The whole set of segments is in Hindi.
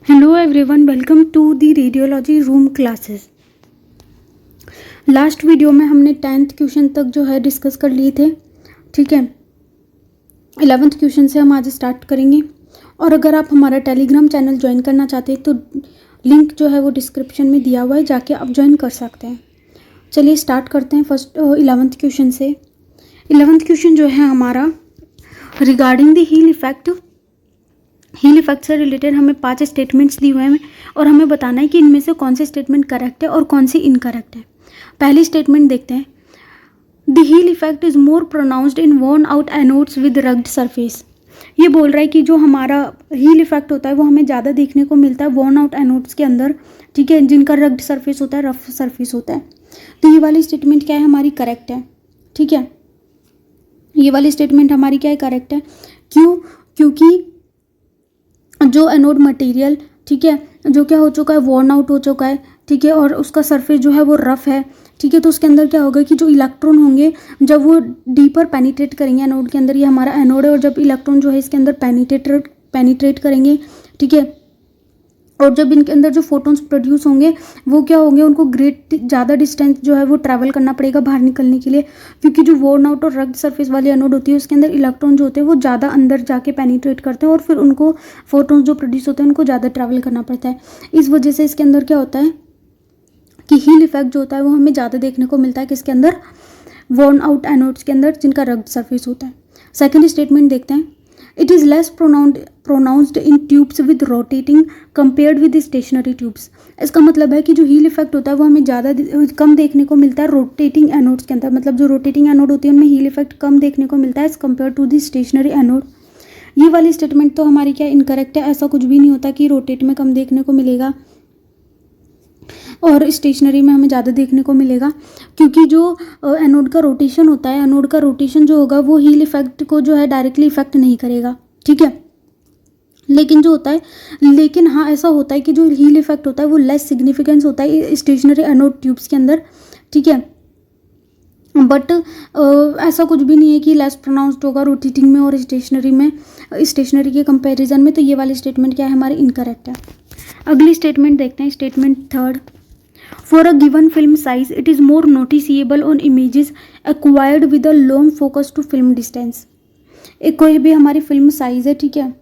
Hello everyone, welcome to the radiology room classes. Last video में हमने 10th क्वेश्चन तक जो है डिस्कस कर लिए थे, ठीक है। 11th क्वेश्चन से हम आज स्टार्ट करेंगे। और अगर आप हमारा टेलीग्राम चैनल ज्वाइन करना चाहते हैं तो लिंक जो है वो डिस्क्रिप्शन में दिया हुआ है, जाके आप ज्वाइन कर सकते हैं। चलिए स्टार्ट करते हैं फर्स्ट 11th क्वेश्चन से। 11th क्वेश्चन जो है हमारा रिगार्डिंग द हील इफेक्ट से रिलेटेड हमें 5 स्टेटमेंट्स दिए हुए हैं और हमें बताना है कि इनमें से कौन से स्टेटमेंट करेक्ट है और कौन सी इनकरेक्ट है। पहली स्टेटमेंट देखते हैं। The heel effect is more pronounced in worn out anodes with rugged surface. ये बोल रहा है कि जो हमारा हील इफेक्ट होता है वो हमें ज़्यादा देखने को मिलता है वॉर्न आउट एनोड्स के अंदर, ठीक है, जिनका रग्ड सरफेस होता है, रफ सरफेस होता है। तो ये वाली स्टेटमेंट क्या है हमारी, करेक्ट है, ठीक है। ये वाली स्टेटमेंट हमारी क्या है, करेक्ट है। क्यों? क्योंकि जो एनोड मटेरियल, ठीक है, जो क्या हो चुका है, वॉर्न आउट हो चुका है, ठीक है, और उसका सरफेस जो है वो रफ है, ठीक है। तो उसके अंदर क्या होगा कि जो इलेक्ट्रॉन होंगे जब वो डीपर पेनिट्रेट करेंगे एनोड के अंदर, ये हमारा एनोड है, और जब इलेक्ट्रॉन जो है इसके अंदर पेनिट्रेट करेंगे, ठीक है, और जब इनके अंदर जो फोटॉन्स प्रोड्यूस होंगे वो क्या होंगे, उनको ग्रेट ज़्यादा डिस्टेंस जो है वो ट्रैवल करना पड़ेगा बाहर निकलने के लिए, क्योंकि जो वॉर्न आउट और रग्ड सरफेस वाली एनोड होती है उसके अंदर इलेक्ट्रॉन जो होते हैं वो ज़्यादा अंदर जाके पेनिट्रेट करते हैं और फिर उनको फोटॉन्स जो प्रोड्यूस होते हैं उनको ज़्यादा ट्रैवल करना पड़ता है। इस वजह से इसके अंदर क्या होता है कि हील इफेक्ट जो होता है वो हमें ज़्यादा देखने को मिलता है किसके अंदर, वॉर्न आउट एनोड्स के अंदर जिनका रग्ड सरफेस होता है। सेकेंड स्टेटमेंट देखते हैं। It is less pronounced in tubes with rotating compared with stationary tubes. इसका मतलब है कि जो हील इफेक्ट होता है वो हमें ज़्यादा कम देखने को मिलता है रोटेटिंग एनोड्स के अंदर। मतलब जो रोटेटिंग एनोड होती है उनमें हील इफेक्ट कम देखने को मिलता है as compare to the stationary anode. ये वाली स्टेटमेंट तो हमारी क्या इनकरेक्ट है। ऐसा कुछ भी नहीं होता कि रोटेट में कम देखने को मिलेगा और स्टेशनरी में हमें ज़्यादा देखने को मिलेगा, क्योंकि जो एनोड का रोटेशन होता है, एनोड का रोटेशन जो होगा वो हील इफेक्ट को जो है डायरेक्टली इफेक्ट नहीं करेगा, ठीक है। लेकिन जो होता है, लेकिन हाँ ऐसा होता है कि जो हील इफेक्ट होता है वो लेस सिग्निफिकेंस होता है स्टेशनरी एनोड ट्यूब्स के अंदर, ठीक है। बट ऐसा कुछ भी नहीं है कि लेस प्रोनाउंस्ड होगा रोटेटिंग में और स्टेशनरी में, स्टेशनरी के कंपैरिजन में। तो ये वाली स्टेटमेंट क्या है हमारी, इनकरेक्ट है। अगली स्टेटमेंट देखते हैं, statement third. For a given film size, it is more noticeable on images acquired with a long focus to film distance। एक कोई भी हमारी फिल्म साइज है, ठीक है,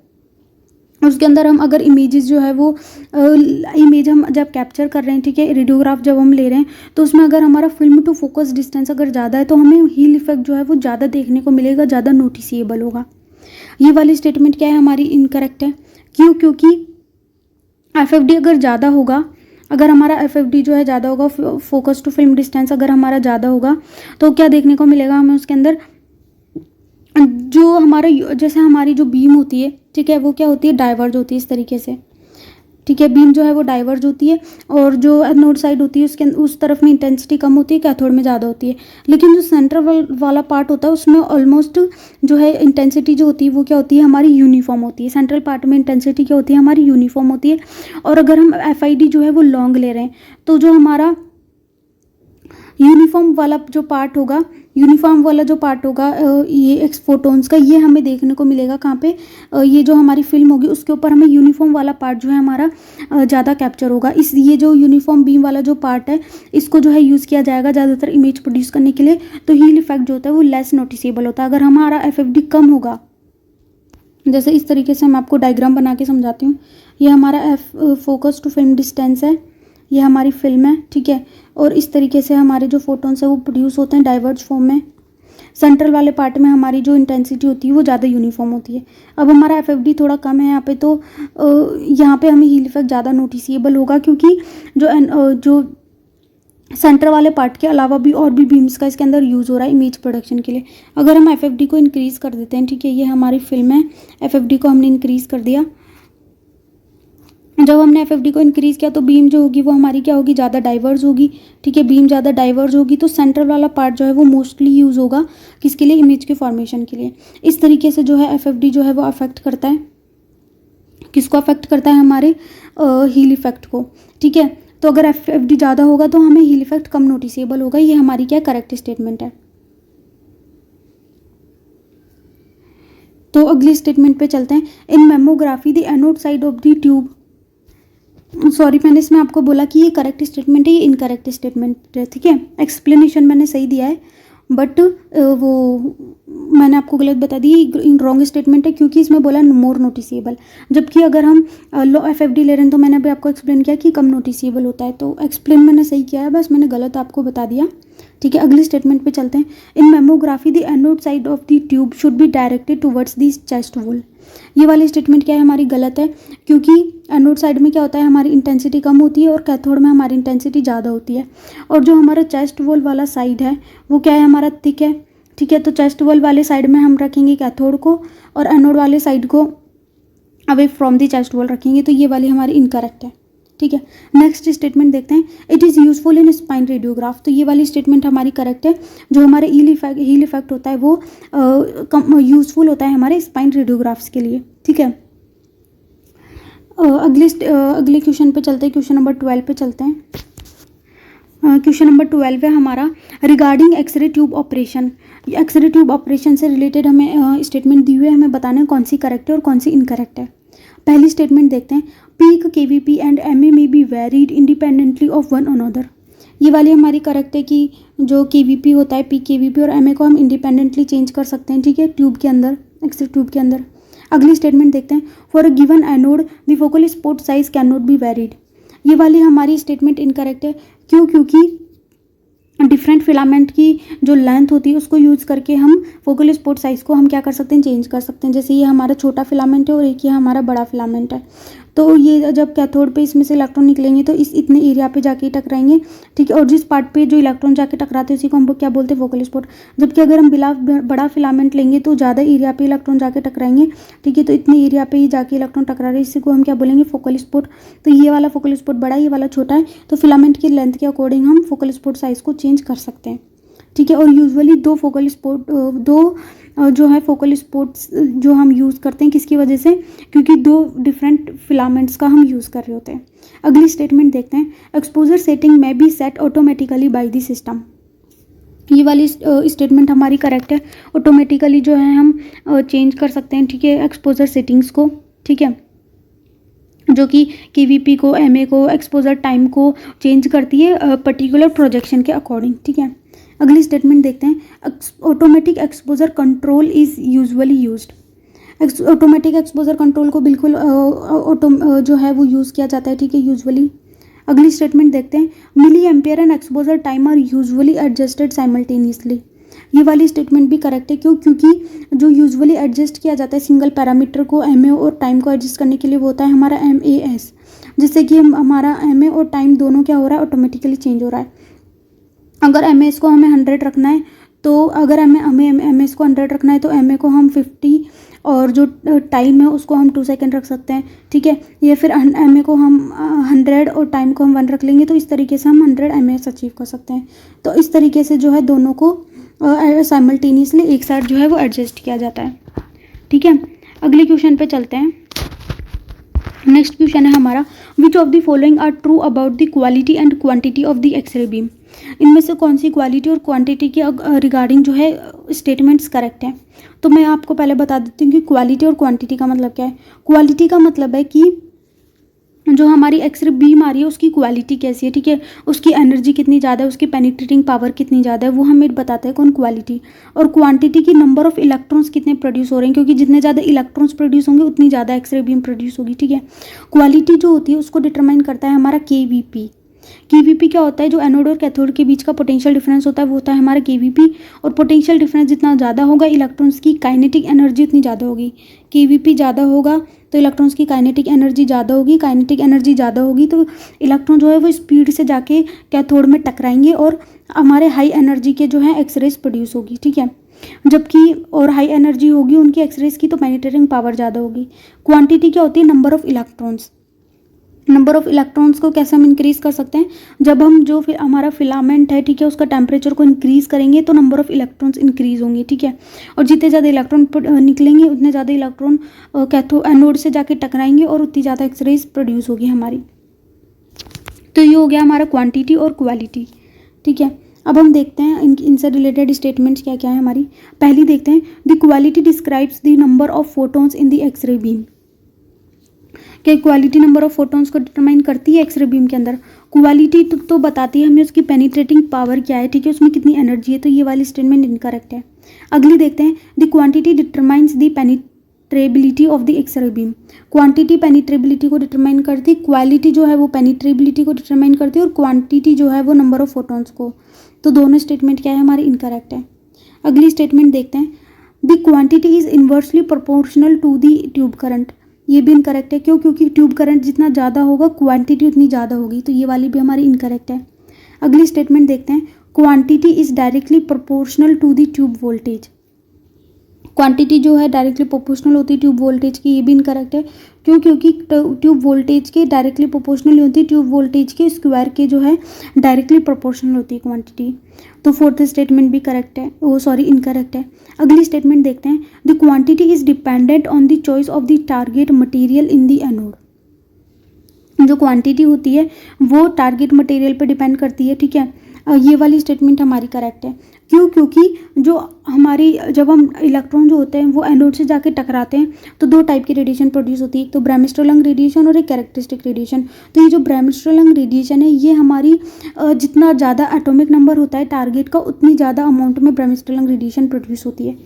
उसके अंदर हम अगर इमेजेस जो है वो इमेज हम जब कैप्चर कर रहे हैं, ठीक है, रेडियोग्राफ जब हम ले रहे हैं, तो उसमें अगर हमारा फिल्म टू फोकस डिस्टेंस अगर ज़्यादा है तो हमें हील इफेक्ट जो है वो ज़्यादा देखने को मिलेगा, ज़्यादा नोटिसेबल होगा। ये वाली स्टेटमेंट क्या है हमारी, इनकरेक्ट है। क्यों? क्योंकि एफएफडी अगर ज़्यादा होगा, अगर हमारा एफएफडी जो है ज़्यादा होगा, फोकस टू फिल्म डिस्टेंस अगर हमारा ज़्यादा होगा तो क्या देखने को मिलेगा हमें उसके अंदर, जो हमारा जैसे हमारी जो बीम होती है, ठीक है, वो क्या होती है, डाइवर्ज होती है इस तरीके से, ठीक है, बीम जो है वो डाइवर्ज होती है, और जो एनोड साइड होती है उसके उस तरफ में इंटेंसिटी कम होती है, कैथोड में ज़्यादा होती है। लेकिन जो सेंट्रल वाला पार्ट होता है उसमें ऑलमोस्ट जो है इंटेंसिटी जो होती है वो क्या होती है हमारी, यूनिफॉर्म होती है। सेंट्रल पार्ट में इंटेंसिटी क्या होती है हमारी, यूनिफॉर्म होती है। और अगर हम एफआईडी जो है वो लॉन्ग ले रहे हैं तो जो हमारा यूनिफॉर्म वाला जो पार्ट होगा, ये एक्स फोटोन्स का, ये हमें देखने को मिलेगा कहाँ पे, ये जो हमारी फिल्म होगी उसके ऊपर हमें यूनिफॉर्म वाला पार्ट जो है हमारा ज़्यादा कैप्चर होगा। इस ये जो यूनिफॉर्म बीम वाला जो पार्ट है इसको जो है यूज़ किया जाएगा ज़्यादातर इमेज प्रोड्यूस करने के लिए। तो हील इफेक्ट जो होता है वो लेस नोटिसेबल होता है। अगर हमारा एफएफडी कम होगा, जैसे इस तरीके से मैं आपको डायग्राम बना के समझाती हूँ। ये हमारा फोकस टू फिल्म डिस्टेंस है, ये हमारी फिल्म है, ठीक है, और इस तरीके से हमारे जो फोटॉन्स है वो प्रोड्यूस होते हैं डाइवर्ज फॉर्म में। सेंट्रल वाले पार्ट में हमारी जो इंटेंसिटी होती है वो ज़्यादा यूनिफॉर्म होती है। अब हमारा एफएफडी थोड़ा कम है यहाँ पे, तो यहाँ पे हमें हील इफेक्ट ज़्यादा नोटिसेबल होगा, क्योंकि जो सेंटर वाले पार्ट के अलावा भी और भी बीम्स का इसके अंदर यूज़ हो रहा है इमेज प्रोडक्शन के लिए। अगर हम एफएफडी को इंक्रीज़ कर देते हैं, ठीक है, ये हमारी फिल्म है, एफएफडी को हमने इंक्रीज़ कर दिया। जब हमने एफएफडी को इंक्रीज़ किया तो बीम जो होगी वो हमारी क्या होगी, ज़्यादा डाइवर्ज होगी, ठीक है, बीम ज़्यादा डाइवर्ज होगी। तो सेंट्रल वाला पार्ट जो है वो मोस्टली यूज़ होगा किसके लिए, इमेज के फॉर्मेशन के लिए। इस तरीके से जो है एफएफडी जो है वो अफेक्ट करता है, किसको अफेक्ट करता है, हमारे हील इफेक्ट को, ठीक है। तो अगर एफएफडी ज़्यादा होगा तो हमें हील इफेक्ट कम नोटिसेबल होगा। ये हमारी क्या करेक्ट स्टेटमेंट है। तो अगली स्टेटमेंट पे चलते हैं। In mammography the anode side of the tube sorry, मैंने इसमें आपको बोला कि ये करेक्ट स्टेटमेंट है, ये इनकरेक्ट स्टेटमेंट है, ठीक है। एक्सप्लेनेशन मैंने सही दिया है, बट वो मैंने आपको गलत बता दी, रॉन्ग स्टेटमेंट है, क्योंकि इसमें बोला मोर नोटिसेबल, जबकि अगर हम लो एफएफडी ले रहे हैं तो मैंने अभी आपको एक्सप्लेन किया कि कम नोटिसेबल होता है। तो एक्सप्लेन मैंने सही किया है, बस मैंने गलत आपको बता दिया, ठीक है। अगली स्टेटमेंट पे चलते हैं। In mammography the anode side of the tube should be directed towards the chest wall. ये वाली स्टेटमेंट क्या है हमारी, गलत है, क्योंकि एनोड साइड में क्या होता है, हमारी इंटेंसिटी कम होती है और कैथोड में हमारी इंटेंसिटी ज़्यादा होती है। और जो हमारा चेस्ट वॉल वाला साइड है वो क्या है, हमारा थिक है, ठीक है। तो चेस्ट वॉल वाले साइड में हम रखेंगे कैथोड को और एनोड वाले साइड को away from the chest wall रखेंगे, तो ये वाली हमारी इनकरेक्ट है, ठीक है। नेक्स्ट स्टेटमेंट देखते हैं। It is useful in spine radiograph, तो ये वाली स्टेटमेंट हमारी करेक्ट है। जो हमारे हील इफेक्ट होता है वो यूजफुल होता है हमारे स्पाइन रेडियोग्राफ्स के लिए, ठीक है। अगले क्वेश्चन पे चलते हैं, क्वेश्चन नंबर 12 पे चलते हैं। क्वेश्चन नंबर 12 है हमारा regarding X-ray tube operation. X-ray tube operation से रिलेटेड हमें स्टेटमेंट दी हुई है, हमें बताना है कौन सी करेक्ट है और कौन सी इनकरेक्ट है। पहली स्टेटमेंट देखते हैं। Peak kVp and mA may be varied independently of one another. ये वाली हमारी करेक्ट है कि जो केवीपी होता है, पीक केवीपी और एमए को हम इंडिपेंडेंटली चेंज कर सकते हैं, ठीक है, ट्यूब के अंदर, एक्सरे ट्यूब के अंदर। अगली स्टेटमेंट देखते हैं। For a given anode the focal spot size can not be varied. ये वाली हमारी स्टेटमेंट इनकरेक्ट है, क्यों, क्योंकि डिफरेंट फिलामेंट की जो लेंथ होती है उसको यूज़ करके हम फोकल स्पोर्ट साइज को हम क्या कर सकते हैं, चेंज कर सकते हैं। जैसे ये हमारा छोटा फिलामेंट है और एक ये हमारा बड़ा फिलामेंट है, तो ये जब कैथोड पे इसमें से इलेक्ट्रॉन निकलेंगे तो इस इतने एरिया पे जाके टकराएंगे, ठीक है। और जिस पार्ट पे जो इलेक्ट्रॉन जाके टकराते हैं उसी को हम क्या बोलते हैं, फोकल स्पोर्ट। जबकि अगर हम बड़ा फिलामेंट लेंगे तो ज़्यादा एरिया पे इलेक्ट्रॉन जाके टकराएंगे, ठीक है। तो इतने एरिया पे ही जाके इलेक्ट्रॉन टकरा रहे हैं, इसी को हम क्या बोलेंगे, फोकल स्पोर्ट। तो ये वाला फोकल स्पोर्ट बड़ा है, ये वाला छोटा है, तो फिलामेंट की लेंथ के अकॉर्डिंग हम फोकल स्पोर्ट साइज को चेंज कर सकते हैं, ठीक है। और यूजुअली दो जो है फोकल स्पोर्ट्स जो हम यूज़ करते हैं, किसकी वजह से, क्योंकि दो डिफरेंट फिलामेंट्स का हम यूज़ कर रहे होते हैं। अगली स्टेटमेंट देखते हैं। Exposure setting may be set automatically by the system. ये वाली स्टेटमेंट हमारी करेक्ट है। ऑटोमेटिकली जो है हम चेंज कर सकते हैं, ठीक है, एक्सपोजर सेटिंग्स को, ठीक है, जो कि केवीपी को, एमए को, एक्सपोजर टाइम को चेंज करती है पर्टिकुलर प्रोजेक्शन के अकॉर्डिंग, ठीक है। अगली स्टेटमेंट देखते हैं। Automatic exposure control is usually used. Automatic exposure control को बिल्कुल जो है वो यूज़ किया जाता है, ठीक है, यूजुअली। अगली स्टेटमेंट देखते हैं। Milliampere and exposure time are usually adjusted simultaneously. ये वाली स्टेटमेंट भी करेक्ट है, क्यों, क्योंकि जो यूजुअली एडजस्ट किया जाता है सिंगल पैरामीटर को, एमए और टाइम को एडजस्ट करने के लिए, वो होता है हमारा MAS, जिससे कि हमारा एमए और टाइम दोनों क्या हो रहा है, ऑटोमेटिकली चेंज हो रहा है। अगर MAS को हमें 100 रखना है, तो अगर हमें MAS को 100 रखना है तो MA को हम 50 और जो टाइम है उसको हम 2 सेकेंड रख सकते हैं, ठीक है। या फिर MA को हम 100 और टाइम को हम 1 रख लेंगे, तो इस तरीके से हम 100 MAS अचीव कर सकते हैं। तो इस तरीके से जो है दोनों को साइमल्टेनियसली एक साथ जो है वो एडजस्ट किया जाता है, ठीक है। अगले क्वेश्चन पे चलते हैं। नेक्स्ट क्वेश्चन है हमारा। Which of the following are true about the quality and quantity of the x ray beam. इनमें से कौन सी क्वालिटी और क्वांटिटी के रिगार्डिंग जो है स्टेटमेंट्स करेक्ट हैं। तो मैं आपको पहले बता देती हूँ कि क्वालिटी और क्वांटिटी का मतलब क्या है। क्वालिटी का मतलब है कि जो हमारी एक्सरे बीम आ रही है उसकी क्वालिटी कैसी है, ठीक है, उसकी एनर्जी कितनी ज़्यादा है, उसकी पेनिट्रेटिंग पावर कितनी ज़्यादा है, वो हमें बताता है कौन, क्वालिटी। और क्वांटिटी की नंबर ऑफ इलेक्ट्रॉन्स कितने प्रोड्यूस हो रहे हैं, क्योंकि जितने ज़्यादा इलेक्ट्रॉन्स प्रोड्यूस होंगे उतनी ज़्यादा एक्सरे बीम प्रोड्यूस होगी, ठीक है। क्वालिटी जो होती है उसको डिटरमाइन करता है हमारा KVP। KVP क्या होता है, जो एनोड और कैथोड के बीच का पोटेंशियल डिफरेंस होता है वो होता है हमारा KVP। और पोटेंशियल डिफरेंस जितना ज़्यादा होगा इलेक्ट्रॉन्स की काइनेटिक एनर्जी उतनी ज़्यादा होगी। KVP ज़्यादा होगा तो इलेक्ट्रॉन्स की काइनेटिक एनर्जी ज़्यादा होगी, काइनेटिक एनर्जी ज़्यादा होगी तो इलेक्ट्रॉन जो है वो स्पीड से जाके कैथोड में टकराएंगे और हमारे हाई एनर्जी के जो है एक्सरेज प्रोड्यूस होगी, ठीक है। जबकि और हाई एनर्जी होगी उनकी एक्सरेज की तो पेनिट्रेटिंग पावर ज़्यादा होगी। क्वांटिटी क्या होती है, number of electrons. Number of electrons को कैसे हम इंक्रीज़ कर सकते हैं, जब हम जो फिर हमारा फिलामेंट है, ठीक है, उसका टेम्परेचर को इंक्रीज़ करेंगे तो नंबर ऑफ इलेक्ट्रॉन्स इंक्रीज़ होंगे, ठीक है। और जितने ज़्यादा इलेक्ट्रॉन निकलेंगे उतने ज़्यादा इलेक्ट्रॉन एनोड से जाके टकराएंगे और उतनी ज़्यादा एक्सरेज प्रोड्यूस होगी हमारी। तो ये हो गया हमारा क्वांटिटी और क्वालिटी, ठीक है। अब हम देखते हैं इनसे रिलेटेड स्टेटमेंट्स क्या क्या है हमारी। पहली देखते हैं। The quality describes the number of photons in the x ray beam. क्या इक्वालिटी नंबर ऑफ फोटॉन्स को डिटरमाइन करती है एक्सरे बीम के अंदर? क्वालिटी तो बताती है हमें उसकी पेनिट्रेटिंग पावर क्या है, ठीक है, उसमें कितनी एनर्जी है, तो ये वाली स्टेटमेंट इनकरेक्ट है। अगली देखते हैं, the quantity determines the penetrability of the x ray beam. Quantity penetrability को डिटरमाइन करती है, क्वालिटी जो है वो पेनिट्रेबिलिटी को डिटरमाइन करती है, और क्वांटिटी जो है वो नंबर ऑफ फोटॉन्स को। तो दोनों स्टेटमेंट क्या है हमारी इनकरेक्ट है। अगली स्टेटमेंट देखते हैं, the quantity is inversely proportional to the tube current. ये भी इनकरेक्ट है, क्यों? क्योंकि ट्यूब करंट जितना ज़्यादा होगा क्वांटिटी उतनी ज़्यादा होगी, तो ये वाली भी हमारी इनकरेक्ट है। अगली स्टेटमेंट देखते हैं, quantity is directly proportional to the tube voltage. Quantity जो है डायरेक्टली प्रोपोर्शनल होती है ट्यूब वोल्टेज की, ये भी इनकरेक्ट है, क्यों? क्योंकि ट्यूब वोल्टेज के डायरेक्टली प्रोपोर्शनल होती है, ट्यूब वोल्टेज के स्क्वायर के जो है डायरेक्टली प्रोपोर्शनल होती है क्वांटिटी। तो फोर्थ स्टेटमेंट भी करेक्ट है, इनकरेक्ट है। अगली स्टेटमेंट देखते हैं, the quantity is dependent on the choice of the target material in the anode. जो क्वांटिटी होती है वो टारगेट मटेरियल पे डिपेंड करती है, ठीक है। ये वाली स्टेटमेंट हमारी करेक्ट है, क्यों? क्योंकि जो हमारी जब हम इलेक्ट्रॉन जो होते हैं वो एनोड से जाके टकराते हैं तो दो टाइप की रेडिएशन प्रोड्यूस होती है, एक तो ब्रैमस्ट्रोलंग रेडिएशन और एक कैरेक्टरिस्टिक रेडिएशन। तो ये जो ब्रैमस्ट्रोलंग रेडिएशन है ये हमारी जितना ज़्यादा एटॉमिक नंबर होता है टारगेट का उतनी ज़्यादा अमाउंट में ब्रैमस्ट्रोलंग रेडिएशन प्रोड्यूस होती है।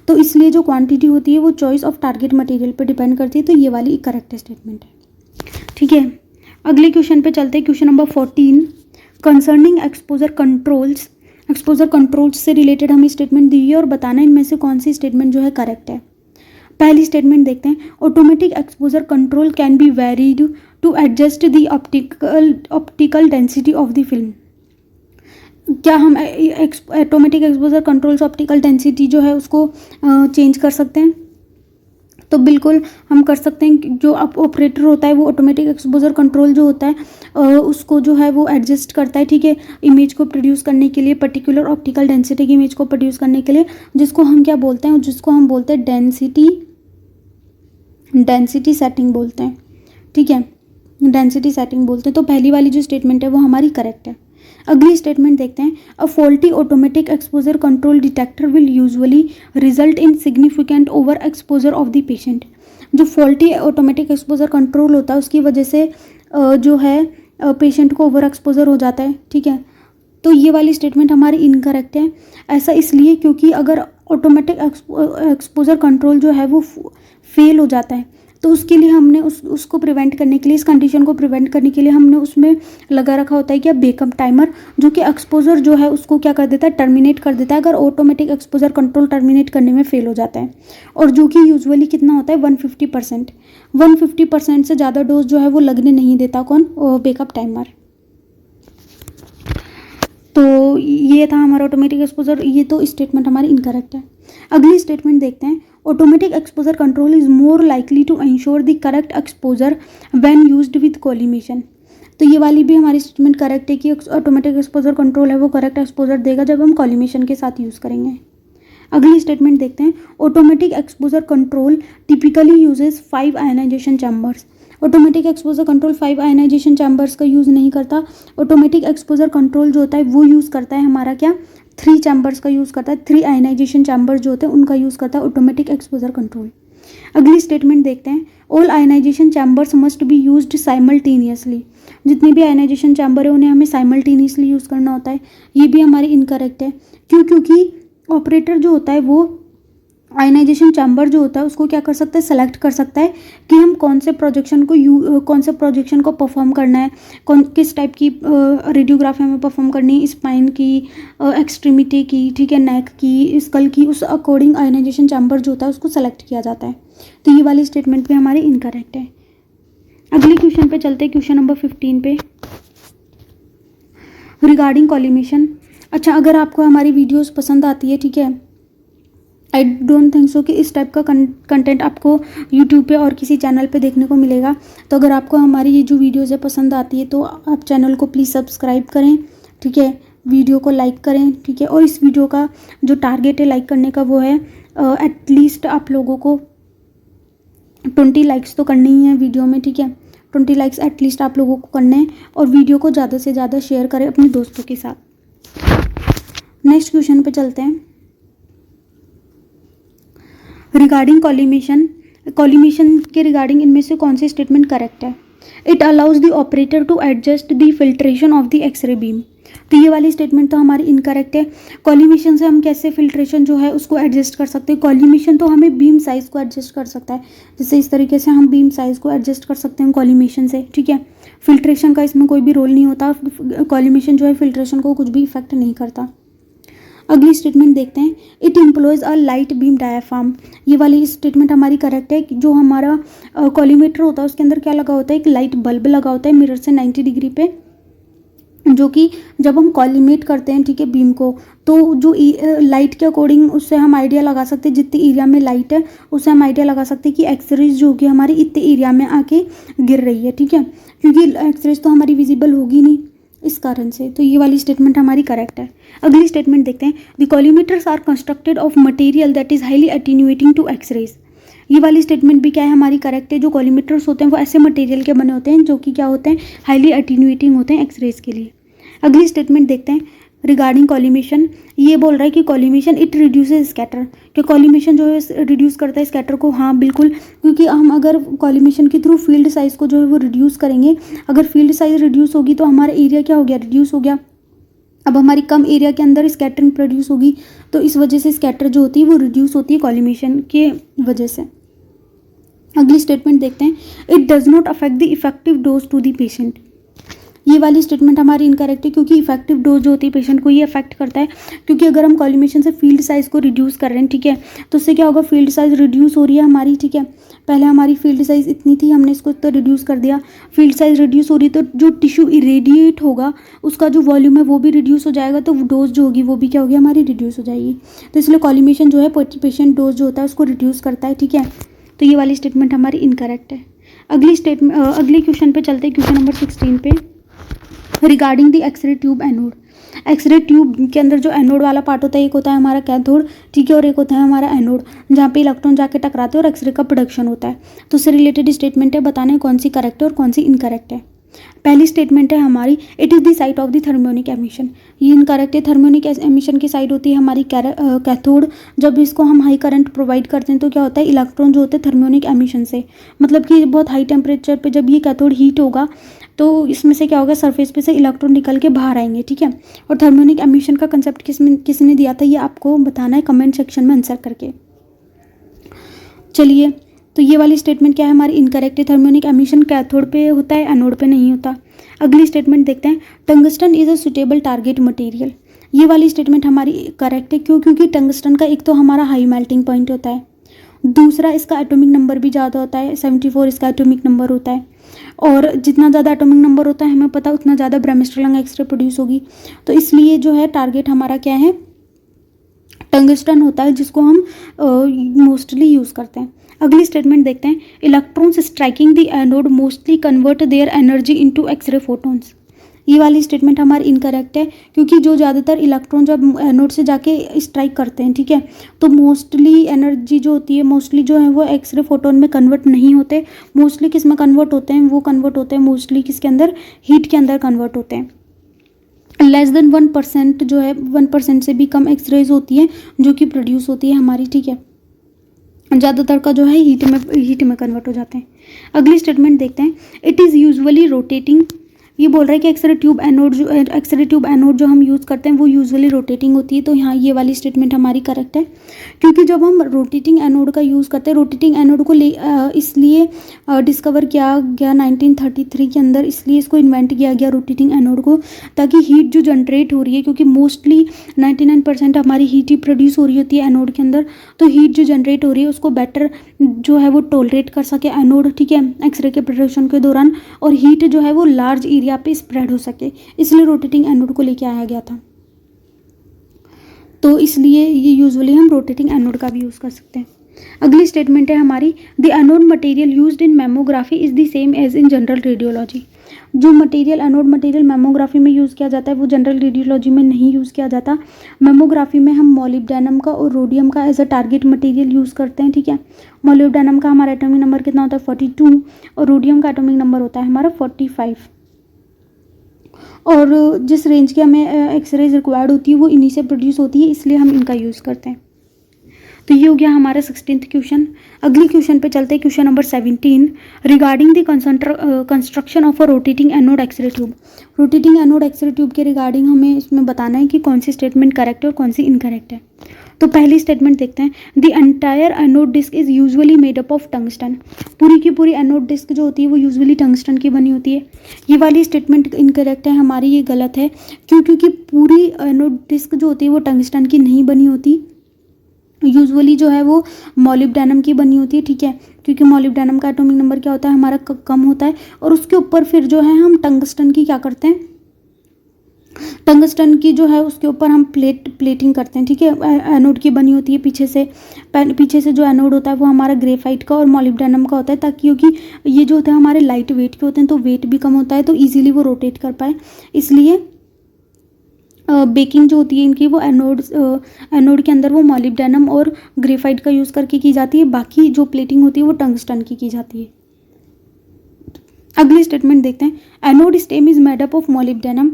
तो इसलिए जो क्वान्टिटी होती है वो चॉइस ऑफ टारगेट मटेरियल पर डिपेंड करती है, तो ये वाली करेक्ट स्टेटमेंट है, ठीक है। अगले क्वेश्चन पे चलते हैं, question number 14 concerning exposure controls. Exposure controls से रिलेटेड हमें स्टेटमेंट दी है और बताना इनमें से कौन सी स्टेटमेंट जो है करेक्ट है। पहली स्टेटमेंट देखते हैं, automatic exposure control can be varied to adjust the optical density of the film. क्या हम ऑटोमेटिक एक्सपोजर कंट्रोल से ऑप्टिकल डेंसिटी जो है उसको चेंज कर सकते हैं? तो बिल्कुल हम कर सकते हैं। जो ऑपरेटर होता है वो ऑटोमेटिक एक्सपोजर कंट्रोल जो होता है उसको जो है वो एडजस्ट करता है, ठीक है, इमेज को प्रोड्यूस करने के लिए, पर्टिकुलर ऑप्टिकल डेंसिटी की इमेज को प्रोड्यूस करने के लिए, जिसको हम क्या बोलते हैं? जिसको हम बोलते हैं डेंसिटी सेटिंग बोलते हैं, ठीक है, डेंसिटी सेटिंग बोलते हैं। तो पहली वाली जो स्टेटमेंट है वो हमारी करेक्ट है। अगली स्टेटमेंट देखते हैं, a faulty automatic exposure control detector will usually result in significant over exposure of the patient. जो फॉल्टी ऑटोमेटिक एक्सपोजर कंट्रोल होता है उसकी वजह से जो है पेशेंट को ओवर एक्सपोजर हो जाता है, ठीक है। तो ये वाली स्टेटमेंट हमारी इनकरेक्ट है। ऐसा इसलिए क्योंकि अगर ऑटोमेटिक एक्सपोजर कंट्रोल जो है वो फेल हो जाता है तो उसके लिए हमने उसको प्रिवेंट करने के लिए, इस कंडीशन को प्रिवेंट करने के लिए हमने उसमें लगा रखा होता है क्या? बैकअप टाइमर, जो कि एक्सपोजर जो है उसको क्या कर देता है? टर्मिनेट कर देता है अगर ऑटोमेटिक एक्सपोजर कंट्रोल टर्मिनेट करने में फेल हो जाता है। और जो कि यूजुअली कितना होता है? 150%। 150% से ज़्यादा डोज जो है वो लगने नहीं देता कौन? Backup timer. तो ये था हमारा ऑटोमेटिक एक्सपोजर, ये तो स्टेटमेंट हमारी इनकरेक्ट है। अगली स्टेटमेंट देखते हैं, automatic exposure control is more likely to ensure the correct exposure when used with collimation. तो ये वाली भी हमारी स्टेटमेंट करेक्ट है कि ऑटोमेटिक एक्सपोजर कंट्रोल है वो करेक्ट एक्सपोजर देगा जब हम कोलिमेशन के साथ यूज़ करेंगे। अगली स्टेटमेंट देखते हैं, automatic exposure control typically uses 5 ionization chambers. Automatic exposure control 5 ionization chambers का यूज़ नहीं करता। ऑटोमेटिक एक्सपोजर कंट्रोल जो होता है वो यूज़ करता है हमारा क्या? 3 चैम्बर्स का यूज़ करता है। 3 आयनाइजेशन चैम्बर्स जो होते हैं उनका यूज़ करता है ऑटोमेटिक एक्सपोजर कंट्रोल। अगली स्टेटमेंट देखते हैं, all ionization chambers must be used simultaneously. जितने भी आयनाइजेशन चैम्बर है उन्हें हमें साइमल्टेनियसली यूज़ करना होता है। ये भी हमारी इनकरेक्ट है, क्यों? क्योंकि ऑपरेटर जो होता है वो आयनाइजेशन चैम्बर जो होता है उसको क्या कर सकता है? सेलेक्ट कर सकता है कि हम कौन से प्रोजेक्शन को परफॉर्म करना है, किस टाइप की रेडियोग्राफी हमें परफॉर्म करनी है, स्पाइन की, एक्सट्रीमिटी की, ठीक है, नेक की, स्कल की, उस अकॉर्डिंग आयनाइजेशन चैम्बर जो होता है उसको सेलेक्ट किया जाता है। तो ये वाली स्टेटमेंट भी हमारी इनकरेक्ट है। अगले क्वेश्चन पे चलते हैं, क्वेश्चन नंबर 15 पे, रिगार्डिंग कोलिमेशन। अच्छा, अगर आपको हमारी वीडियोस पसंद आती है, ठीक है, आई डोंट थिंक सो कि इस टाइप का कंटेंट आपको यूट्यूब पे और किसी चैनल पे देखने को मिलेगा। तो अगर आपको हमारी ये जो वीडियोज़ है पसंद आती है तो आप चैनल को प्लीज़ सब्सक्राइब करें, ठीक है, वीडियो को लाइक करें, ठीक है। और इस वीडियो का जो टारगेट है लाइक करने का वो है एटलीस्ट आप लोगों को 20 लाइक्स तो करनी ही है वीडियो में, ठीक है। 20 लाइक्स एटलीस्ट आप लोगों को करने हैं और वीडियो को ज़्यादा से ज़्यादा शेयर करें अपने दोस्तों के साथ। नेक्स्ट क्वेश्चन पे चलते हैं, रिगार्डिंग कोलिमेशन। कॉलिमेशन के रिगार्डिंग इनमें से कौन सी स्टेटमेंट करेक्ट है? It allows the operator to adjust the filtration of the x ray beam. तो ये वाली स्टेटमेंट तो हमारी इनकरेक्ट है। कॉलिमेशन से हम कैसे फिल्ट्रेशन जो है उसको एडजस्ट कर सकते हैं? कॉलिमेशन तो हमें बीम साइज़ को एडजस्ट कर सकता है, जैसे इस तरीके से हम बीम साइज़ को एडजस्ट कर सकते हैं कॉलिमेशन से, ठीक है। फिल्ट्रेशन का इसमें कोई भी रोल नहीं होता, कॉलिमेशन जो है फिल्ट्रेशन को कुछ भी इफेक्ट नहीं करता। अगली स्टेटमेंट देखते हैं, it employees a light beam diaphragm. ये वाली स्टेटमेंट हमारी करेक्ट है कि जो हमारा कॉलीमीटर होता है उसके अंदर क्या लगा होता है? एक लाइट बल्ब लगा होता है मिरर से 90 डिग्री पे, जो कि जब हम कॉलीमेट करते हैं, ठीक है, बीम को, तो जो लाइट के अकॉर्डिंग उससे हम आइडिया लगा सकते हैं, जितनी एरिया में लाइट है उससे हम आइडिया लगा सकते हैं कि एक्सरेज जो होगी हमारी इतने एरिया में आके गिर रही है, ठीक है, क्योंकि एक्सरेज तो हमारी विजिबल होगी नहीं इस कारण से। तो ये वाली स्टेटमेंट हमारी करेक्ट है। अगली स्टेटमेंट देखते हैं, the collimators are constructed of material that is highly attenuating to x-rays. ये वाली स्टेटमेंट भी क्या है? हमारी करेक्ट है। जो कॉलीमीटर्स होते हैं वो ऐसे मटेरियल के बने होते हैं जो कि क्या होते हैं? हाईली अटेन्यूएटिंग होते हैं एक्सरेज के लिए। अगली स्टेटमेंट देखते हैं रिगार्डिंग कॉलीमेशन। ये बोल रहा है कि कॉलीमेशन इट रिड्यूसेस स्कैटर, कि कॉलीमेशन जो है रिड्यूस करता है स्कैटर को। हाँ बिल्कुल, क्योंकि हम अगर कॉलीमेशन के थ्रू फील्ड साइज़ को जो है वो रिड्यूस करेंगे, अगर फील्ड साइज रिड्यूस होगी तो हमारा एरिया क्या हो गया? रिड्यूस हो गया। अब हमारी कम एरिया के अंदर स्कैटरिंग प्रोड्यूस होगी, तो इस वजह से स्कैटर जो होती है वो रिड्यूस होती है कॉलीमेशन के वजह से। अगली स्टेटमेंट देखते हैं, it does not affect the effective dose to the patient. ये वाली स्टेटमेंट हमारी इनकरेक्ट है, क्योंकि इफेक्टिव डोज जो होती है पेशेंट को ये अफेक्ट करता है, क्योंकि अगर हम कॉलीमेशन से फील्ड साइज़ को रिड्यूस कर रहे हैं, ठीक है, तो उससे क्या होगा? फील्ड साइज़ रिड्यूस हो रही है हमारी, ठीक है। पहले हमारी फील्ड साइज़ इतनी थी, हमने इसको इतना रिड्यूस कर दिया, फील्ड साइज़ रिड्यूस हो रही है, तो जो टिश्यू इरेडिएट होगा उसका जो वॉल्यूम है वो भी रिड्यूस हो जाएगा, तो डोज जो होगी वो भी क्या होगी? हमारी रिड्यूस हो जाएगी। तो इसलिए कॉलीमेशन जो है पेशेंट डोज जो होता है उसको रिड्यूस करता है, ठीक है। तो ये वाली स्टेटमेंट हमारी इनकरेक्ट है। अगली क्वेश्चन पे चलते हैं, क्वेश्चन नंबर 16 पे, regarding the X-ray tube anode. X-ray tube के अंदर जो एनोड वाला पार्ट होता है, एक होता है हमारा कैथोड, ठीक है, और एक होता है हमारा एनोड, जहाँ पे इलेक्ट्रॉन जाके टकराते हैं और एक्सरे का प्रोडक्शन होता है। तो उससे रिलेटेड स्टेटमेंट है, बताना है कौन सी करेक्ट है और कौन सी इनकरेक्ट है। पहली स्टेटमेंट है हमारी, it is the site of the thermionic emission. ये इनकरेक्ट है। थर्मियोनिक एमिशन की साइड होती है हमारी कैथोड। जब इसको हम हाई करंट प्रोवाइड करते हैं तो क्या होता है? इलेक्ट्रॉन जो होते हैं थर्मियोनिक एमिशन से, मतलब कि बहुत हाई टेम्परेचर पे जब ये कैथोड हीट होगा तो इसमें से क्या होगा? सरफेस पे से इलेक्ट्रॉन निकल के बाहर आएंगे, ठीक है। और थर्मियोनिक एमिशन का कंसेप्ट किसने दिया था ये आपको बताना है कमेंट सेक्शन में आंसर करके। चलिए, तो ये वाली स्टेटमेंट क्या है? हमारी इनकरेक्ट है। थर्मियोनिक एमिशन कैथोड पे होता है, एनोड पे नहीं होता। अगली स्टेटमेंट देखते हैं, tungsten is a suitable target material. ये वाली स्टेटमेंट हमारी करेक्ट है। क्यों? क्योंकि टंगस्टन का एक तो हमारा हाई मेल्टिंग पॉइंट होता है, दूसरा इसका एटॉमिक नंबर भी ज़्यादा होता है, 74 इसका एटॉमिक नंबर होता है, और जितना ज़्यादा एटॉमिक नंबर होता है हमें पता उतना ज़्यादा ब्रेमिस्टर एक्सरे प्रोड्यूस होगी। तो इसलिए जो है टारगेट हमारा क्या है? टंगस्टन होता है, जिसको हम मोस्टली यूज़ करते हैं। अगली स्टेटमेंट देखते हैं, electrons striking the anode mostly convert their energy into X-ray photons. ये वाली स्टेटमेंट हमारी इनकरेक्ट है, क्योंकि जो ज़्यादातर इलेक्ट्रॉन जब एनोड से जाके स्ट्राइक करते हैं, ठीक है, तो मोस्टली एनर्जी जो होती है मोस्टली जो है वो एक्सरे फोटोन में कन्वर्ट नहीं होते। मोस्टली किस में कन्वर्ट होते हैं? वो कन्वर्ट होते हैं मोस्टली किसके अंदर? हीट के अंदर कन्वर्ट होते हैं। लेस देन 1% जो है 1% से भी कम एक्सरेज होती है जो कि प्रोड्यूस होती है हमारी, ठीक है। ज़्यादातर का जो है हीट में कन्वर्ट हो जाते हैं। अगली स्टेटमेंट देखते हैं, इट इज़ यूजुअली रोटेटिंग। ये बोल रहा है कि एक्सरे ट्यूब एनोड जो हम यूज़ करते हैं वो यूजुअली रोटेटिंग होती है। तो यहाँ ये वाली स्टेटमेंट हमारी करेक्ट है, क्योंकि जब हम रोटेटिंग एनोड का यूज़ करते हैं, रोटेटिंग एनोड को इसलिए डिस्कवर किया गया 1933 के अंदर, इसलिए इसको इन्वेंट किया गया रोटेटिंग एनोड को, ताकि हीट जो जनरेट हो रही है, क्योंकि मोस्टली 99% हमारी हीट ही प्रोड्यूस हो रही होती है एनोड के अंदर, तो हीट जो जनरेट हो रही है उसको बेटर जो है वो टॉलरेट कर सके एनोड, ठीक है, एक्सरे के प्रोडक्शन के दौरान, और हीट जो है वो लार्ज एरिया पे स्प्रेड हो सके, इसलिए रोटेटिंग एनोड को लेके आया गया था। तो इसलिए ये यूजुअली हम रोटेटिंग एनोड का भी यूज़ कर सकते हैं। अगली स्टेटमेंट है हमारी, the anode material used in mammography is the same as in general radiology. जो मटेरियल एनोड मटेरियल मैमोग्राफी में यूज़ किया जाता है वो जनरल रेडियोलॉजी में नहीं यूज़ किया जाता। मैमोग्राफी में हम मोलिब्डेनम का और रोडियम का as a target material use करते हैं, ठीक है। मोलिब्डेनम का हमारा एटॉमिक नंबर कितना होता है? 42, और रोडियम का एटॉमिक नंबर होता है हमारा 45। और जिस रेंज की हमें एक्सरेज रिक्वायर्ड होती है वो इन्हीं से प्रोड्यूस होती है, इसलिए हम इनका यूज़ करते हैं। तो ये हो गया हमारा 16th क्वेश्चन। अगली क्वेश्चन पे चलते हैं, question number 17 regarding the construction of a rotating anode X-ray tube. Rotating anode X-ray tube के रिगार्डिंग हमें इसमें बताना है कि कौन सी स्टेटमेंट करेक्ट है और कौन सी इनकरेक्ट है। तो पहली स्टेटमेंट देखते हैं, the entire anode disc is usually made up of tungsten. पूरी की पूरी एनोड डिस्क जो होती है वो यूजुअली टंगस्टन की बनी होती है। ये वाली स्टेटमेंट इनकरेक्ट है हमारी, ये गलत है। क्यों? क्योंकि पूरी एनोड डिस्क जो होती है वो टंगस्टन की नहीं बनी होती, यूजुअली जो है वो मॉलिब्डेनम की बनी होती है। ठीक है, क्योंकि मॉलिब्डेनम का एटॉमिक नंबर क्या होता है हमारा, कम होता है, और उसके ऊपर फिर जो है हम टंगस्टन की क्या करते हैं, टंगस्टन की जो है उसके ऊपर हम प्लेटिंग करते हैं। ठीक है, एनोड की बनी होती है पीछे से जो एनोड होता है वो हमारा ग्रेफाइट का और मॉलिब्डेनम का होता है, ताकि क्योंकि ये जो होता है हमारे लाइट वेट के होते हैं तो वेट भी कम होता है, तो ईजिली वो रोटेट कर पाए, इसलिए बेकिंग जो होती है इनकी वो एनोड के अंदर वो मॉलिब्डेनम और ग्रेफाइट का यूज़ करके की जाती है, बाकी जो प्लेटिंग होती है वो टंगस्टन की जाती है। अगली स्टेटमेंट देखते हैं, anode stem is made up of molybdenum.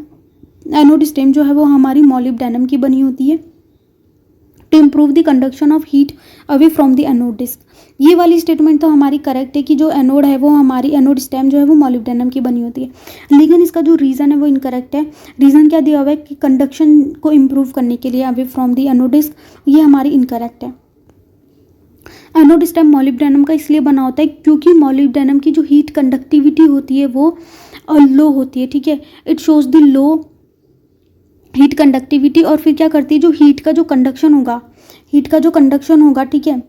Anode stem जो है वो हमारी मॉलिब्डेनम की बनी होती है to improve the conduction of heat away from the anode disc. ये वाली स्टेटमेंट तो हमारी करेक्ट है कि जो एनोड है वो हमारी एनोड स्टेम जो है वो मॉलिब्डेनम की बनी होती है, लेकिन इसका जो रीज़न है वो इनकरेक्ट है। रीज़न क्या दिया हुआ है कि कंडक्शन को इम्प्रूव करने के लिए away from the anode disc, ये हमारी इनकरेक्ट है। एनोड स्टेम मॉलिब्डेनम का इसलिए बना होता है क्योंकि मॉलिब्डेनम की जो हीट कंडक्टिविटी होती है वो लो होती है। ठीक है, it shows the low heat conductivity, और फिर क्या करती है, जो हीट का जो कंडक्शन होगा, ठीक है,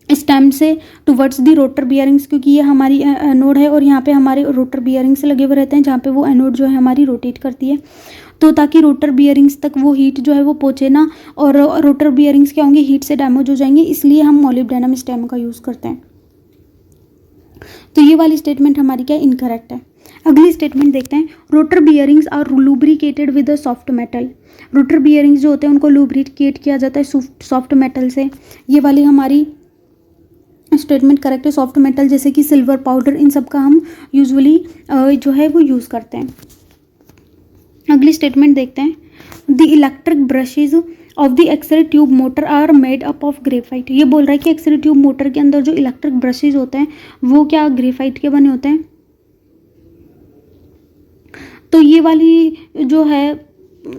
स्टेम से टुवर्ड्स दी रोटर बियरिंग्स, क्योंकि ये हमारी एनोड है और यहाँ पे हमारे रोटर बियरिंग्स लगे हुए रहते हैं जहाँ पे वो एनोड जो है हमारी रोटेट करती है, तो ताकि रोटर बियरिंग्स तक वो हीट जो है वो पहुँचे ना, और रोटर बियरिंग्स क्या होंगे, हीट से डैमेज हो जाएंगे, इसलिए हम मॉलिब्डेनम स्टेम का यूज़ करते हैं। तो ये वाली स्टेटमेंट हमारी क्या इनकरेक्ट है। अगली स्टेटमेंट देखते हैं, rotor bearings are lubricated with a soft metal. Rotor bearings जो होते हैं उनको लुब्रिकेट किया जाता है सॉफ्ट मेटल से। ये वाली हमारी स्टेटमेंट करेक्ट है। सॉफ्ट मेटल जैसे कि सिल्वर पाउडर, इन सब का हम यूजुअली जो है वो यूज़ करते हैं। अगली स्टेटमेंट देखते हैं, the electric brushes of the X-ray tube motor are made up of graphite. ये बोल रहा है कि एक्सरे ट्यूब मोटर के अंदर जो इलेक्ट्रिक ब्रशेज होते हैं वो क्या ग्रेफाइट के बने होते हैं। तो ये वाली जो है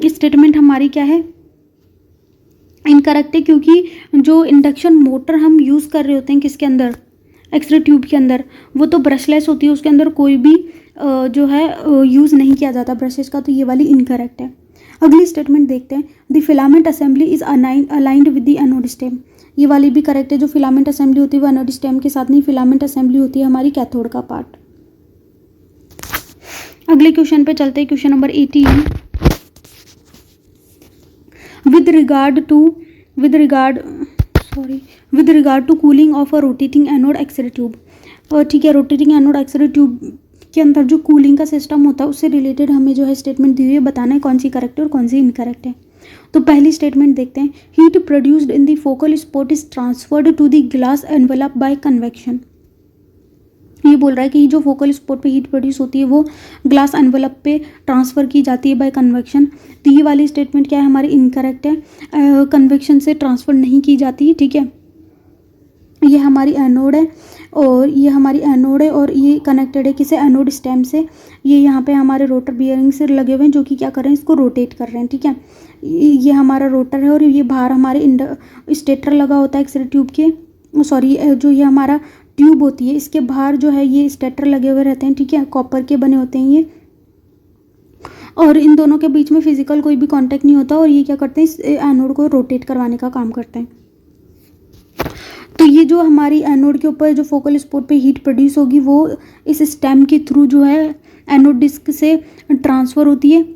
स्टेटमेंट हमारी क्या है, इनकरेक्ट है, क्योंकि जो इंडक्शन मोटर हम यूज़ कर रहे होते हैं किसके अंदर, एक्सरे ट्यूब के अंदर, वो तो ब्रशलेस होती है, उसके अंदर कोई भी जो है यूज़ नहीं किया जाता ब्रशेस का, तो ये वाली इनकरेक्ट है। अगली स्टेटमेंट देखते हैं, the filament assembly is aligned with the anode stem. ये वाली भी करेक्ट है। जो फिलामेंट असेंबली होती है वो एनोड स्टेम के साथ नहीं, फिलामेंट असेंबली होती है हमारी कैथोड का पार्ट। अगले क्वेश्चन पे चलते हैं, question number 18, with regard to cooling of a rotating anode X-ray tube. ठीक है, रोटेटिंग एनोड एक्सरे ट्यूब के अंदर जो कूलिंग का सिस्टम होता है उससे रिलेटेड हमें जो है स्टेटमेंट दी हुई है, बताना है कौन सी करेक्ट है और कौन सी इनकरेक्ट है। तो पहली स्टेटमेंट देखते हैं, heat produced in the focal spot is transferred to the glass envelope by convection. ये बोल रहा है कि जो फोकल स्पॉट पे हीट प्रोड्यूस होती है वो ग्लास एनवेलप पे ट्रांसफ़र की जाती है बाय कन्वेक्शन। तो ये वाली स्टेटमेंट क्या है हमारी इनकरेक्ट है, कन्वेक्शन से ट्रांसफ़र नहीं की जाती। ठीक है, ये हमारी एनोड है और ये कनेक्टेड है किसे, एनोड स्टेम से। ये यहाँ पे हमारे रोटर बियरिंग से लगे हुए हैं जो कि क्या कर रहे हैं, इसको रोटेट कर रहे हैं। ठीक है, ये हमारा रोटर है और ये बाहर हमारे स्टेटर लगा होता है एक्सरे ट्यूब के, जो ये हमारा ट्यूब होती है इसके बाहर जो है ये स्टेटर लगे हुए रहते हैं। ठीक है, कॉपर के बने होते हैं ये, और इन दोनों के बीच में फिजिकल कोई भी कांटेक्ट नहीं होता, और ये क्या करते हैं, इस एनोड को रोटेट करवाने का काम करते हैं। तो ये जो हमारी एनोड के ऊपर जो फोकल स्पॉट पे हीट प्रोड्यूस होगी वो इस स्टेम के थ्रू जो है एनोड डिस्क से ट्रांसफ़र होती है।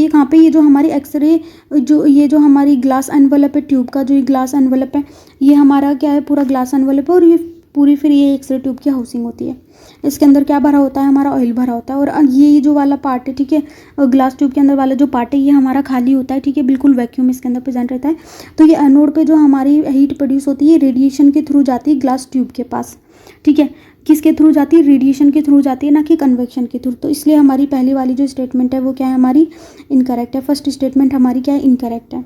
कहाँ पे, ये जो हमारी एक्सरे ये जो हमारी ग्लास एनवेलप है ट्यूब का, जो ये ग्लास एनवेलप है ये हमारा क्या है, पूरा ग्लास एनवेलप है, और ये पूरी फिर ये एक्सरे ट्यूब की हाउसिंग होती है। इसके अंदर क्या भरा होता है, हमारा ऑयल भरा होता है, और ये जो वाला पार्ट है, ठीक है, ग्लास ट्यूब के अंदर वाला जो पार्ट है ये हमारा खाली होता है। ठीक है, बिल्कुल वैक्यूम इसके अंदर प्रेजेंट रहता है। तो ये एनोड पे जो हमारी हीट प्रोड्यूस होती है रेडिएशन के थ्रू जाती है ग्लास ट्यूब के पास। ठीक है, किसके थ्रू जाती है, रेडिएशन के थ्रू जाती है, ना कि कन्वेक्शन के थ्रू। तो इसलिए हमारी पहली वाली जो स्टेटमेंट है वो क्या है, हमारी इनकरेक्ट है। फर्स्ट स्टेटमेंट हमारी क्या है, इनकरेक्ट है।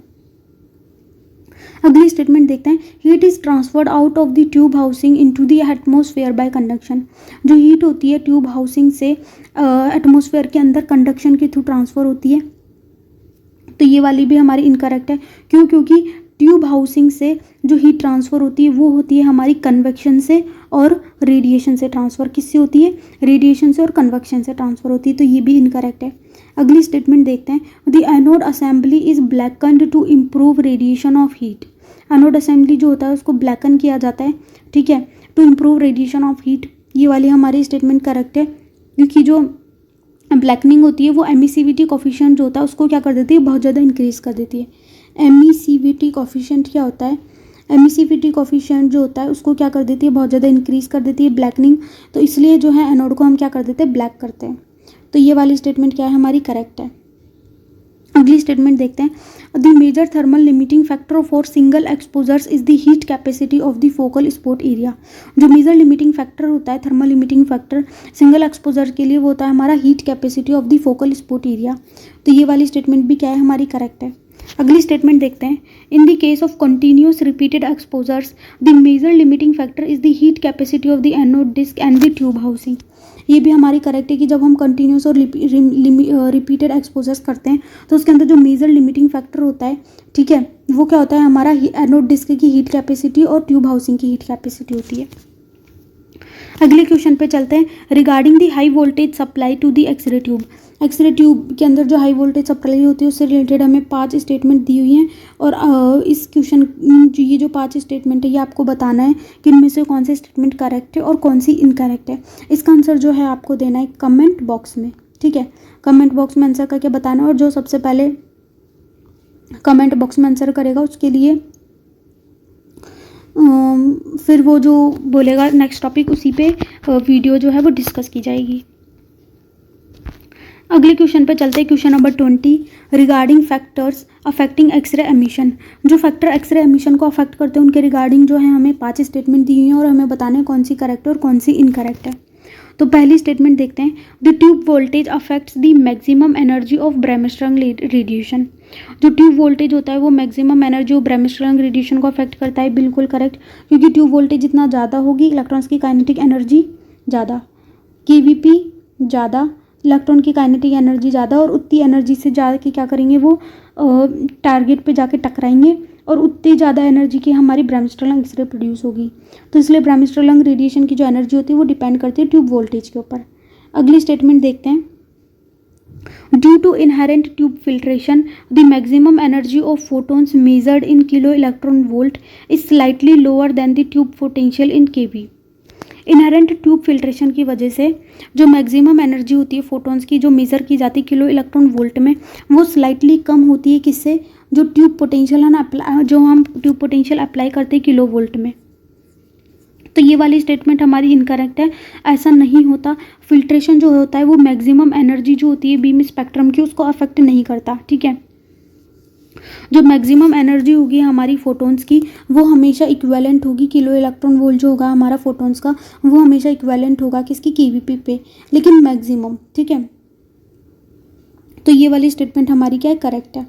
अगली स्टेटमेंट देखते हैं, heat is transferred out of the tube housing into the atmosphere bye conduction. जो हीट होती है ट्यूब हाउसिंग से एटमॉस्फेयर के अंदर कंडक्शन के थ्रू ट्रांसफर होती है। तो ये वाली भी हमारी इनकरेक्ट है। क्यों? क्योंकि ट्यूब हाउसिंग से जो हीट ट्रांसफ़र होती है वो होती है हमारी कन्वेक्शन से और रेडिएशन से ट्रांसफ़र। किससे होती है? रेडिएशन से और कन्वेक्शन से ट्रांसफ़र होती है। तो ये भी इनकरेक्ट है। अगली स्टेटमेंट देखते हैं, the anode assembly is blackened to improve radiation of heat. Anode assembly जो होता है उसको ब्लैकन किया जाता है, ठीक है, to improve radiation of heat. ये वाली हमारी स्टेटमेंट करेक्ट है, क्योंकि जो ब्लैकनिंग होती है वो एमिसिविटी कोफिशिएंट जो होता है उसको क्या कर देती है? बहुत ज़्यादा इंक्रीज़ कर देती है। एमिसिविटी कोफिशिएंट क्या होता है? एमिसिविटी कोफिशिएंट जो होता है उसको क्या कर देती है? बहुत ज़्यादा इंक्रीज़ कर देती है ब्लैकनिंग। तो इसलिए जो है एनोड को हम क्या कर देते हैं? ब्लैक करते हैं। तो ये वाली स्टेटमेंट क्या है? हमारी करेक्ट है। अगली स्टेटमेंट देखते हैं, the major thermal limiting factor for single exposures is the heat capacity of the focal spot area. जो मेजर लिमिटिंग फैक्टर होता है, thermal limiting factor single exposure के लिए, वो होता है हमारा heat capacity of the focal spot area. तो ये वाली स्टेटमेंट भी क्या है? हमारी करेक्ट है। अगली स्टेटमेंट देखते हैं, in the case of continuous repeated exposures the major limiting factor is the heat capacity of the anode disc and the tube housing. ये भी हमारी करेक्ट है कि जब हम कंटिन्यूस और रिपीटेड एक्सपोजर्स करते हैं तो उसके अंदर जो मेजर लिमिटिंग फैक्टर होता है, ठीक है, वो क्या होता है? हमारा एनोड डिस्क की हीट कैपेसिटी और ट्यूब हाउसिंग की हीट कैपेसिटी होती है। अगले क्वेश्चन पे चलते हैं, regarding the high voltage supply to the X-ray tube. X-ray tube के अंदर जो हाई वोल्टेज सप्लाई होती है उससे रिलेटेड हमें 5 स्टेटमेंट दी हुई हैं, और इस क्वेश्चन ये जो 5 स्टेटमेंट है ये आपको बताना है कि इनमें से कौन सी स्टेटमेंट करेक्ट है और कौन सी इनकरेक्ट है। इसका आंसर जो है आपको देना है कमेंट बॉक्स में, ठीक है। कमेंट बॉक्स में आंसर करके बताना है, और जो सबसे पहले कमेंट बॉक्स में आंसर करेगा उसके लिए फिर वो जो बोलेगा नेक्स्ट टॉपिक, उसी पे वीडियो जो है वो डिस्कस की जाएगी। अगले क्वेश्चन पे चलते हैं, question number 20, regarding factors affecting X-ray emission. जो फैक्टर एक्सरे एमिशन को अफेक्ट करते हैं उनके रिगार्डिंग जो है हमें 5 स्टेटमेंट दी हुई हैं, और हमें बताना है कौन सी करेक्ट है और कौन सी इनकरेक्ट है। तो पहली स्टेटमेंट देखते हैं, the tube voltage affects the maximum energy of bremsstrahlung radiation. जो ट्यूब वोल्टेज होता है वो maximum energy of bremsstrahlung radiation को अफेक्ट करता है। बिल्कुल करेक्ट, क्योंकि ट्यूब वोल्टेज जितना ज़्यादा होगी इलेक्ट्रॉन्स की काइनेटिक एनर्जी ज़्यादा, केवीपी ज़्यादा, इलेक्ट्रॉन की काइनेटिक एनर्जी ज़्यादा, और उतनी एनर्जी से ज़्यादा की क्या करेंगे वो टारगेट पे जाके टकराएंगे, और उतनी ज़्यादा एनर्जी की हमारी ब्रेमस्ट्रंग एक्सरे प्रोड्यूस होगी। तो इसलिए ब्रेमस्ट्रंग रेडिएशन की जो एनर्जी होती है वो डिपेंड करती है ट्यूब वोल्टेज के ऊपर। अगली स्टेटमेंट देखते हैं, due to inherent tube filtration the maximum energy of photons measured in kilo electron volt is slightly lower than the tube potential in kV. Inherent tube filtration की वजह से जो मैक्सिमम एनर्जी होती है फोटॉन्स की, जो मेज़र की जाती है किलो इलेक्ट्रॉन वोल्ट में, वो स्लाइटली कम होती है। किससे? जो ट्यूब पोटेंशियल है ना, जो हम ट्यूब पोटेंशियल अप्लाई करते हैं किलो वोल्ट में। तो ये वाली स्टेटमेंट हमारी इनकरेक्ट है, ऐसा नहीं होता। फिल्ट्रेशन जो होता है वो मैक्सिमम एनर्जी जो होती है बीम स्पेक्ट्रम की उसको अफेक्ट नहीं करता, ठीक है। जो मैक्सिमम एनर्जी होगी हमारी फोटॉन्स की वो हमेशा इक्विवेलेंट होगी, किलो इलेक्ट्रॉन वोल्ट जो होगा हमारा फोटॉन्स का वो हमेशा इक्विवेलेंट होगा किसकी? केवीपी पे, लेकिन मैक्सिमम, ठीक है। तो ये वाली स्टेटमेंट हमारी क्या है? करेक्ट है।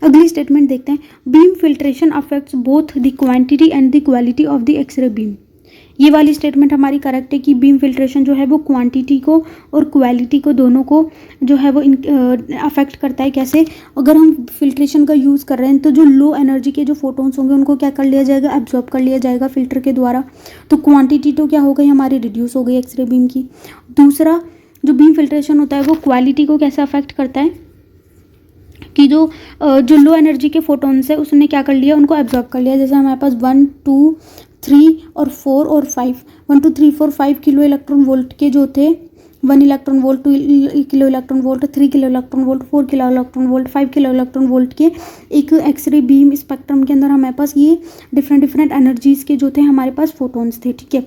अगली स्टेटमेंट देखते हैं, beam filtration affects both the quantity and the quality of the x ray beam. ये वाली स्टेटमेंट हमारी करेक्ट है कि बीम फिल्ट्रेशन जो है वो क्वांटिटी को और क्वालिटी को दोनों को जो है वो अफेक्ट करता है। कैसे? अगर हम फिल्ट्रेशन का यूज़ कर रहे हैं तो जो लो एनर्जी के जो फोटॉन्स होंगे उनको क्या कर लिया जाएगा? एब्जॉर्ब कर लिया जाएगा फिल्टर के द्वारा। तो क्वांटिटी तो क्या हो गई हमारी? रिड्यूस हो गई एक्सरे बीम की। दूसरा, जो बीम फिल्ट्रेशन होता है वो क्वालिटी को कैसे अफेक्ट करता है कि जो लो एनर्जी के फोटॉन्स है उसने क्या कर लिया? उनको एब्जॉर्ब कर लिया। जैसे हमारे पास 1, 2, 3 और 4 और 5, 1, 2, 3, 4, 5 किलो इलेक्ट्रॉन वोल्ट के जो थे, 1 electron volt, 2 kilo electron volt, 3 kilo electron volt, 4 kilo electron volt, 5 kilo electron volt के एक एक्सरे बीम स्पेक्ट्रम के अंदर हमारे पास ये डिफरेंट एनर्जीज़ के जो थे हमारे पास फोटॉन्स थे, ठीक है।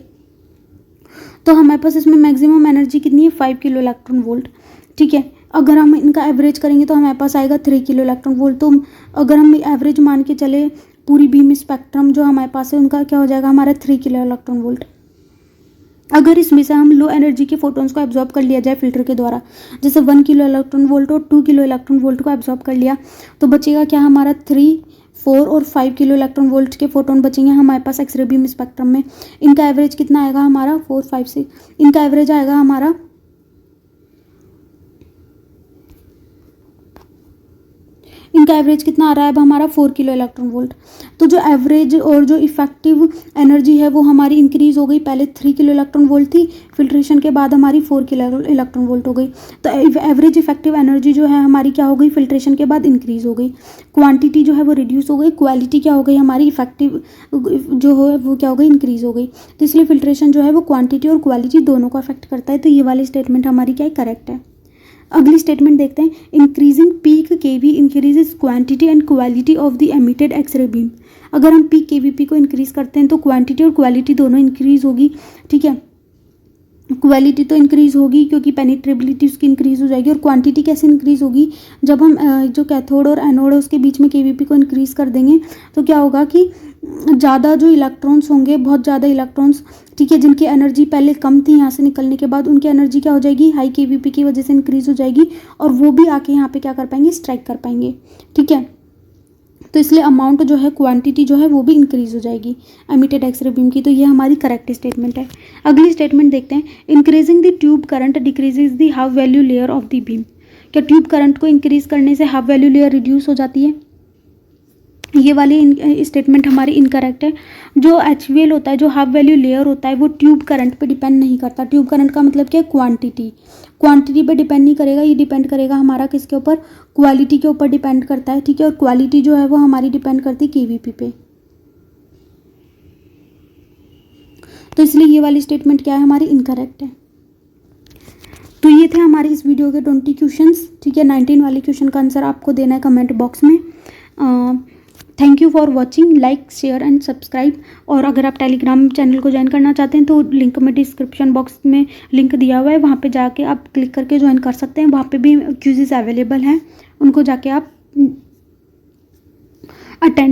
तो हमारे पास इसमें मैक्सिमम एनर्जी कितनी है? 5 किलो इलेक्ट्रॉन वोल्ट, ठीक है। अगर हम इनका एवरेज करेंगे तो हमारे पास आएगा 3 किलो इलेक्ट्रॉन वोल्ट। तो अगर हम एवरेज मान के चले पूरी बीम स्पेक्ट्रम जो हमारे पास है उनका क्या हो जाएगा? हमारा 3 किलो इलेक्ट्रॉन वोल्ट। अगर इसमें से हम लो एनर्जी के फोटॉन्स को एब्जॉर्ब कर लिया जाए फिल्टर के द्वारा, जैसे 1 किलो इलेक्ट्रॉन वोल्ट और 2 किलो इलेक्ट्रॉन वोल्ट को एब्जॉर्ब कर लिया, तो बचेगा क्या? हमारा 3 4 और 5 किलो इलेक्ट्रॉन वोल्ट के फोटोन बचेंगे हमारे पास एक्सरे बीम स्पेक्ट्रम में। इनका एवरेज कितना आएगा हमारा 4, 5, 6, इनका एवरेज आएगा हमारा इनका एवरेज कितना आ रहा है अब हमारा 4 किलो इलेक्ट्रॉन वोल्ट। तो जो एवरेज और जो इफेक्टिव एनर्जी है वो हमारी इंक्रीज हो गई, पहले 3 किलो इलेक्ट्रॉन वोल्ट थी, फिल्ट्रेशन के बाद हमारी 4 किलो इलेक्ट्रॉन वोल्ट हो गई। तो एवरेज इफेक्टिव एनर्जी जो है हमारी क्या हो गई, फिल्ट्रेशन के बाद इंक्रीज हो गई। क्वांटिटी जो है वो रिड्यूस हो गई, क्वालिटी क्या हो गई हमारी, इफेक्टिव जो है वो क्या हो गई, इंक्रीज हो गई। तो इसलिए फिल्ट्रेशन जो है वो क्वांटिटी और क्वालिटी दोनों को अफेक्ट करता है। तो ये वाली स्टेटमेंट हमारी क्या है, करेक्ट है। अगली स्टेटमेंट देखते हैं, increasing peak kV increases quantity and quality of the emitted X-ray beam. अगर हम पीक केवीपी को इंक्रीज करते हैं तो क्वांटिटी और क्वालिटी दोनों इंक्रीज होगी, ठीक है। क्वालिटी तो इंक्रीज होगी क्योंकि पेनिट्रेबिलिटी उसकी इंक्रीज हो जाएगी, और क्वांटिटी कैसे इंक्रीज होगी, जब हम जो कैथोड और एनोड है उसके बीच में केवीपी को इंक्रीज कर देंगे तो क्या होगा कि ज़्यादा जो इलेक्ट्रॉन्स होंगे, बहुत ज़्यादा इलेक्ट्रॉन्स, ठीक है, जिनकी एनर्जी पहले कम थी यहाँ से निकलने के बाद उनकी एनर्जी क्या हो जाएगी, हाई केवीपी की वजह से इंक्रीज हो जाएगी, और वो भी आके यहाँ पे क्या कर पाएंगे, स्ट्राइक कर पाएंगे, ठीक है। तो इसलिए अमाउंट जो है, क्वांटिटी जो है वो भी इंक्रीज हो जाएगी एमिटेड एक्सरे बीम की। तो ये हमारी करेक्ट स्टेटमेंट है। अगली स्टेटमेंट देखते हैं, increasing the tube current decreases the half value layer of the beam. क्या ट्यूब करंट को इंक्रीज करने से हाफ वैल्यू लेयर रिड्यूस हो जाती है? ये वाली स्टेटमेंट हमारी इनकरेक्ट है। जो HVL होता है, जो हाफ वैल्यू लेयर होता है, वो ट्यूब करंट पे डिपेंड नहीं करता। ट्यूब करंट का मतलब क्या है, क्वांटिटी। क्वांटिटी पे डिपेंड नहीं करेगा, ये डिपेंड करेगा हमारा किसके ऊपर, क्वालिटी के ऊपर डिपेंड करता है, ठीक है। और क्वालिटी जो है वो हमारी डिपेंड करती है केवीपी पे। तो इसलिए ये वाली स्टेटमेंट क्या है, हमारी इनकरेक्ट है। तो ये थे हमारे इस वीडियो के 20 क्वेश्चंस, ठीक है। 19 वाले क्वेश्चन का आंसर आपको देना है कमेंट बॉक्स में। Thank you for watching, like, share and subscribe. और अगर आप टेलीग्राम चैनल को ज्वाइन करना चाहते हैं तो लिंक में डिस्क्रिप्शन बॉक्स में लिंक दिया हुआ है, वहाँ पे जाके आप क्लिक करके ज्वाइन कर सकते हैं। वहाँ पे भी क्विज़ेस अवेलेबल हैं, उनको जाके आप अटेंड